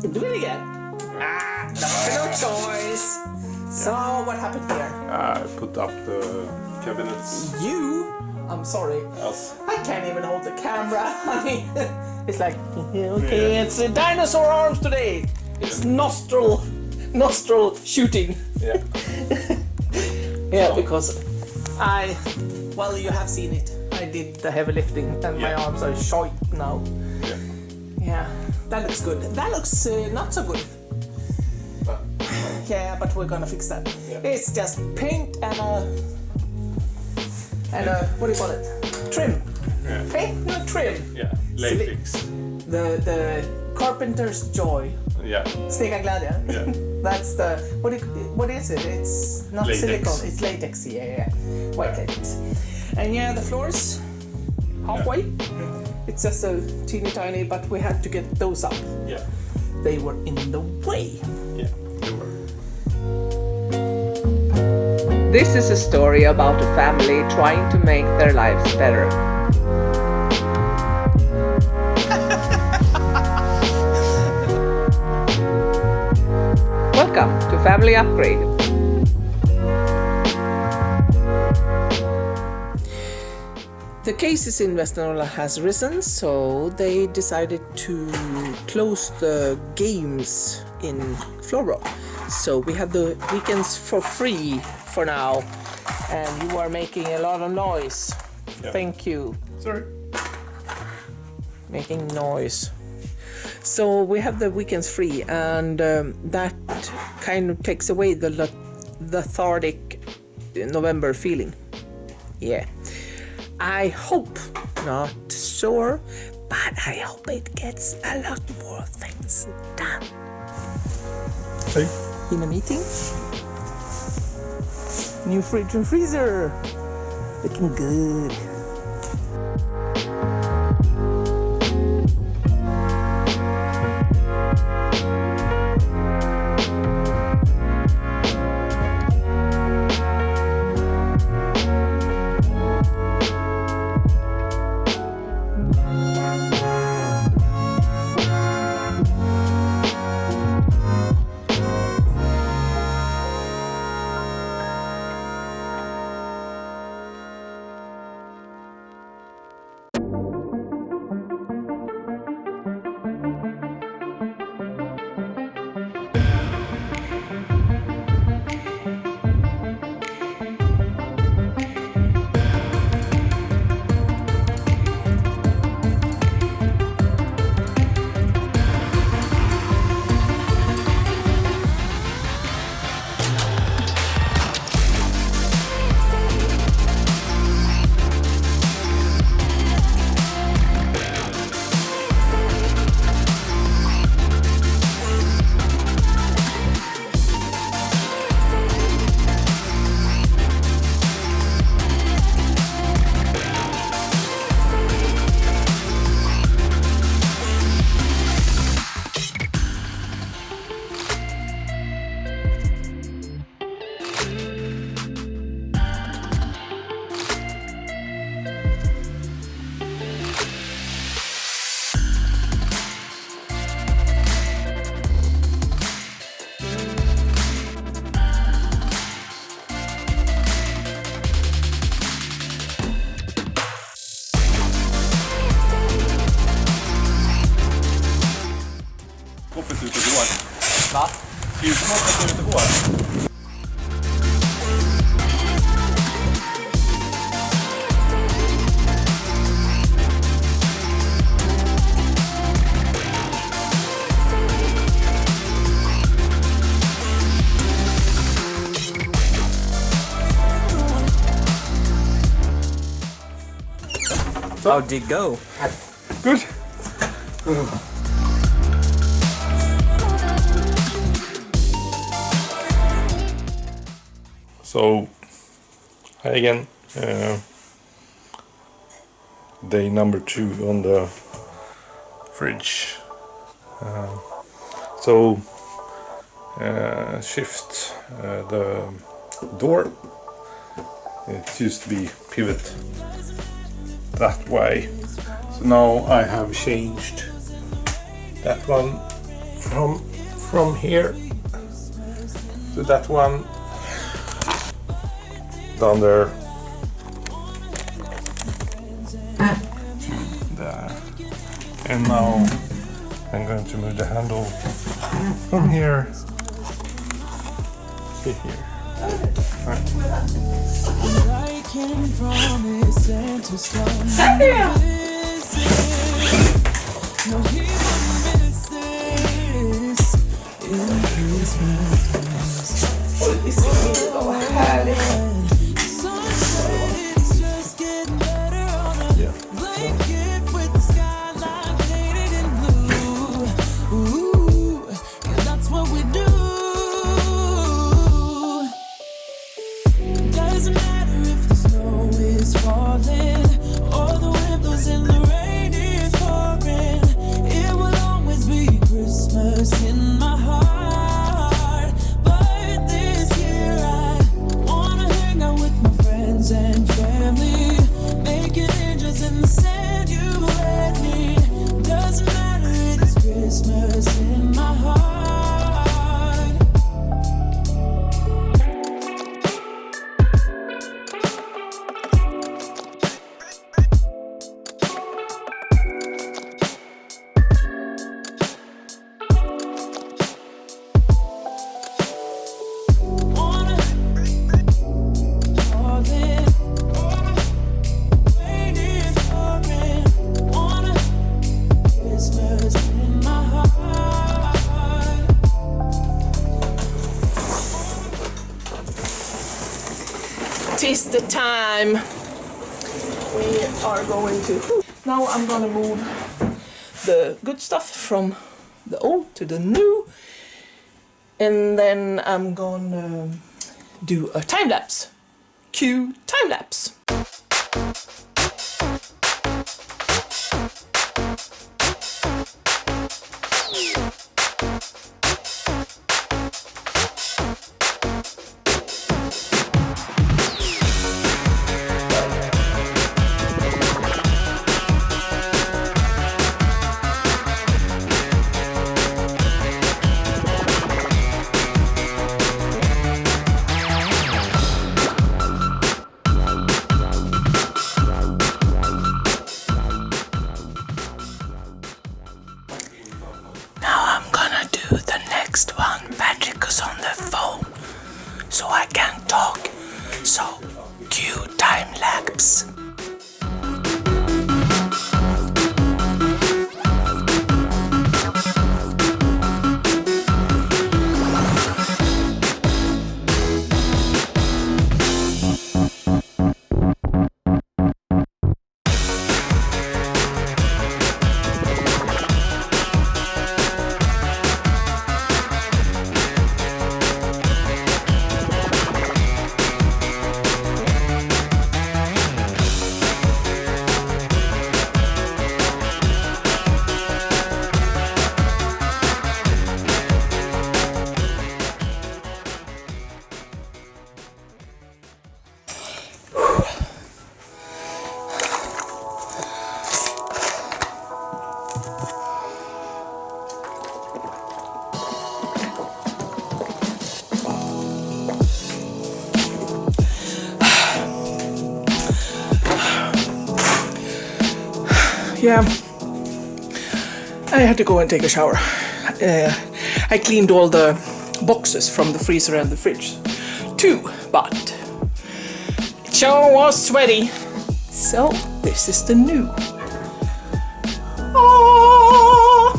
Do it again. No choice. So what happened here? I put up the cabinets. I'm sorry. Yes. I can't even hold the camera. I mean, it's like, okay, it's dinosaur arms today. It's nostril shooting. Yeah. Yeah, because you have seen it. I did the heavy lifting and my arms are short now. Yeah. Yeah, that looks good. That looks not so good. Yeah, but we're gonna fix that. Yeah. It's just paint and a what do you call it? Trim. Yeah. Paint, no trim. Yeah. Latex. The carpenter's joy. Yeah. Snygga glädje. Yeah. That's the what is it? It's not Latex. silicone. It's latex. Yeah. White latex. And yeah, the floors halfway. Yeah. It's just a teeny tiny, but we had to get those up. Yeah. They were in the way. Yeah. They were. This is a story about a family trying to make their lives better. Welcome to Family Upgrade. The cases in Västernorrland has risen, so they decided to close the games in Floro. So we have the weekends for free for now, and you are making a lot of noise. Yeah. Thank you. Sorry. Making noise. So we have the weekends free, and that kind of takes away the lethargic November feeling. Yeah. I hope, not sure, but I hope it gets a lot more things done. Hey. In a meeting? New fridge and freezer. Looking good. Hoppet ute och går. Va? Ser ut som hoppet ute och går. How'd it go? Good. So, hi again. Day number 2 on the fridge. Shift the door. It used to be pivot that way. So now I have changed that one from here to that one down there to there. And now I'm going to move the handle from here to here. I can promise and to start no, he won't miss this in Christmas. Sunshine, it's just getting better on a blanket with the skyline painted in blue. Ooh, yeah, that's what we do. Doesn't matter if the snow is falling or the wind blows and the rain is pouring. It will always be Christmas in my heart. But this year I wanna hang out with my friends and family, making angels in the sand you let me. Doesn't matter, it is Christmas in my heart. Tis the time. We are going to. Now I'm gonna move the good stuff from the old to the new, and then I'm gonna do a time lapse. Cue time lapse. On the phone, so I can talk. So, cue time lapse. Yeah, I had to go and take a shower. I cleaned all the boxes from the freezer and the fridge too, but it sure was sweaty. So this is the new. Oh!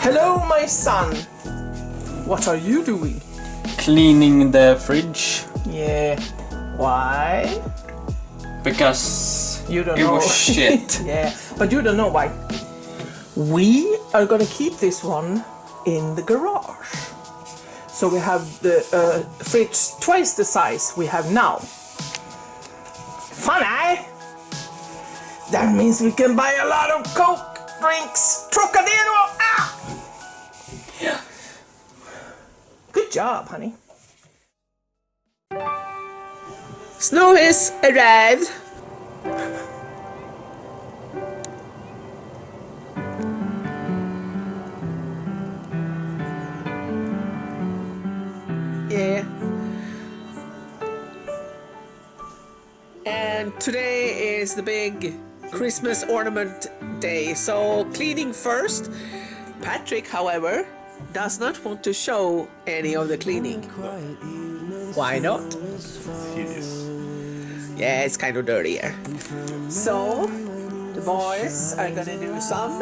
Hello, my son. What are you doing? Cleaning the fridge Yeah. Why? because You don't it know. was shit. Yeah, but you don't know why. We are gonna keep this one in the garage. So we have the fridge twice the size we have now. Fun, eh? That means we can buy a lot of Coke, drinks, Trocadero. Ah! Yeah. Good job, honey. Snow has arrived. Today is the big Christmas ornament day, so cleaning first. Patrick, however, does not want to show any of the cleaning. Why not? Hideous. Yeah, it's kind of dirty here. So, the boys are gonna do some,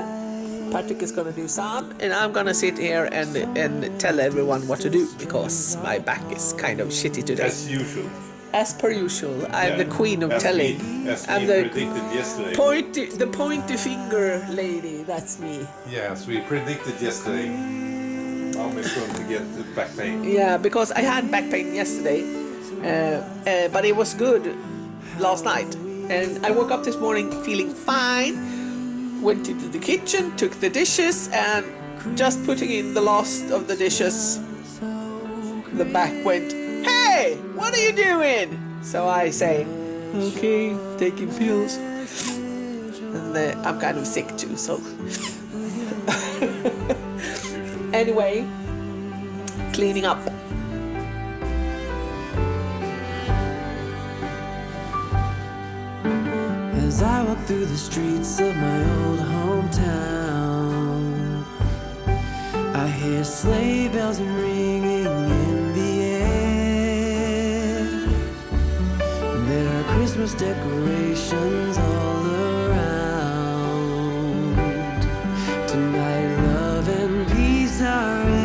Patrick is gonna do some, and I'm gonna sit here and tell everyone what to do because my back is kind of shitty today. As usual. As per usual, I'm the queen of telling. As I'm we the predicted yesterday. pointy finger lady. That's me. Yes, we predicted yesterday. Mom is going to get the back pain. Yeah, because I had back pain yesterday, but it was good last night, and I woke up this morning feeling fine. Went into the kitchen, took the dishes, and just putting in the last of the dishes, the back went, "Hey, what are you doing?" So I say, "Okay, taking pills." And I'm kind of sick too, so. Anyway, cleaning up. As I walk through the streets of my old hometown, I hear sleigh bells ringing in the air. There are Christmas decorations all around. Tonight love and peace are everywhere.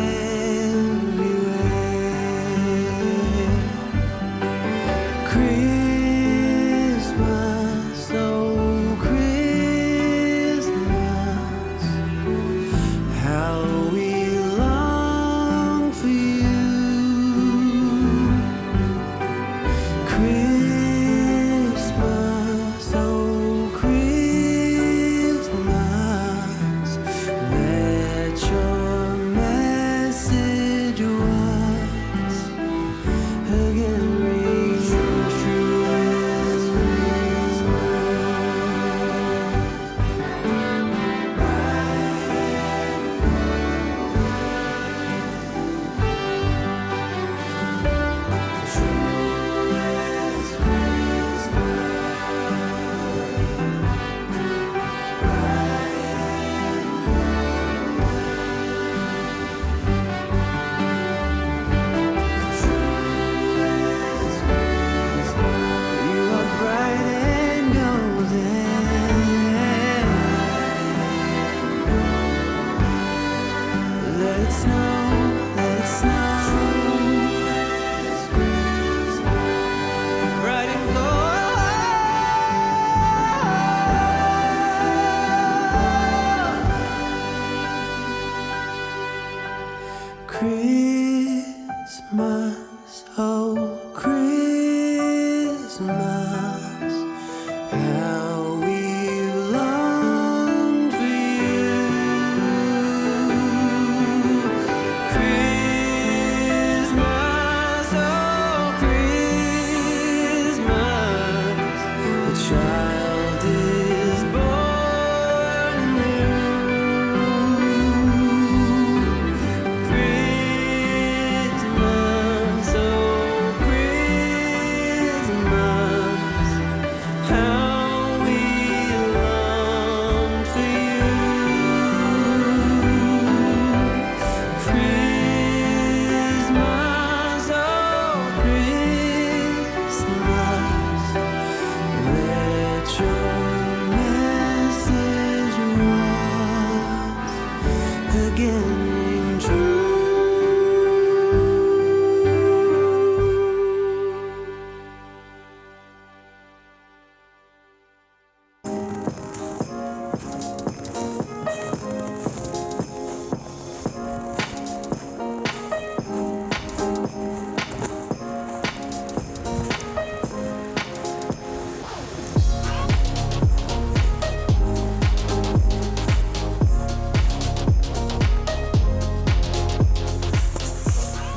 Christmas, oh Christmas, how we long for you. Christmas, oh Christmas, let your message once again ring true as you are bright and golden. Let it snow, let it snow. Bright and gold. Christmas, oh Christmas, how we've longed for you. Christmas, oh Christmas, the child is born anew. Christmas, oh Christmas, how we long for you. Christmas, oh Christmas, let your message once again ring true.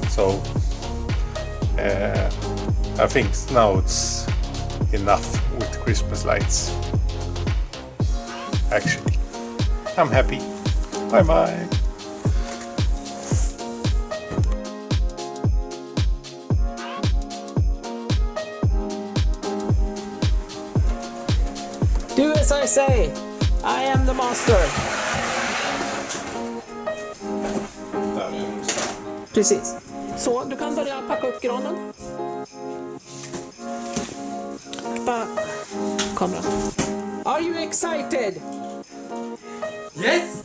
So I think now it's enough with Christmas lights. Actually, I'm happy. Bye bye. I say. I am the master. Precis. Så, du kan börja packa upp granen. Kamera. Are you excited? Yes!